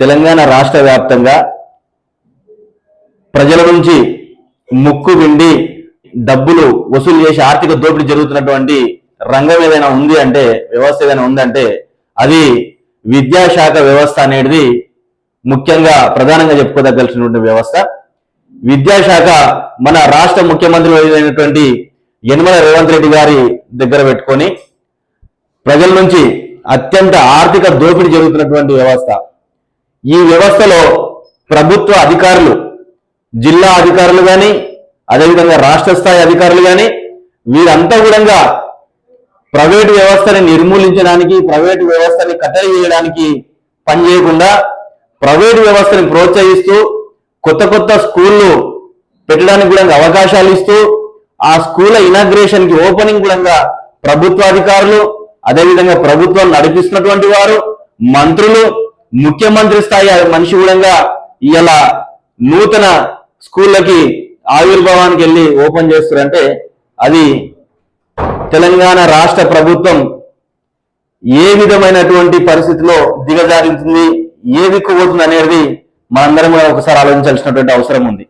తెలంగాణ రాష్ట్ర వ్యాప్తంగా ప్రజల నుంచి ముక్కు విండి డబ్బులు వసూలు చేసి ఆర్థిక దోపిడీ జరుగుతున్నటువంటి రంగం ఏదైనా ఉంది అంటే, వ్యవస్థ ఏదైనా ఉందంటే అది విద్యాశాఖ వ్యవస్థ అనేది ముఖ్యంగా ప్రధానంగా చెప్పుకోదగ్గలసినటువంటి వ్యవస్థ. విద్యాశాఖ మన రాష్ట్ర ముఖ్యమంత్రి అయినటువంటి యనమల రేవంత్ రెడ్డి గారి దగ్గర పెట్టుకొని ప్రజల నుంచి అత్యంత ఆర్థిక దోపిడీ జరుగుతున్నటువంటి వ్యవస్థ. ఈ వ్యవస్థలో ప్రభుత్వ అధికారులు, జిల్లా అధికారులు కానీ, అదేవిధంగా రాష్ట్ర స్థాయి అధికారులు కానీ, వీరంతా కూడా ప్రైవేటు వ్యవస్థని నిర్మూలించడానికి, ప్రైవేటు వ్యవస్థని కట్టడి చేయడానికి పనిచేయకుండా ప్రైవేటు వ్యవస్థని ప్రోత్సహిస్తూ కొత్త కొత్త స్కూళ్ళు పెట్టడానికి కూడా అవకాశాలు ఇస్తూ ఆ స్కూళ్ళ ఇనాగ్రేషన్ కి ఓపెనింగ్ కూడా ప్రభుత్వ అధికారులు, అదేవిధంగా ప్రభుత్వం నడిపిస్తున్నటువంటి వారు, మంత్రులు, ముఖ్యమంత్రి స్థాయి మనిషి కూడా ఇలా నూతన స్కూళ్ళకి ఆవిర్భావానికి వెళ్ళి ఓపెన్ చేస్తారంటే అది తెలంగాణ రాష్ట్ర ప్రభుత్వం ఏ విధమైనటువంటి పరిస్థితిలో దిగజారించింది, ఏ దిక్కుపోతుంది అనేది మనందరం ఒకసారి ఆలోచించాల్సినటువంటి అవసరం ఉంది.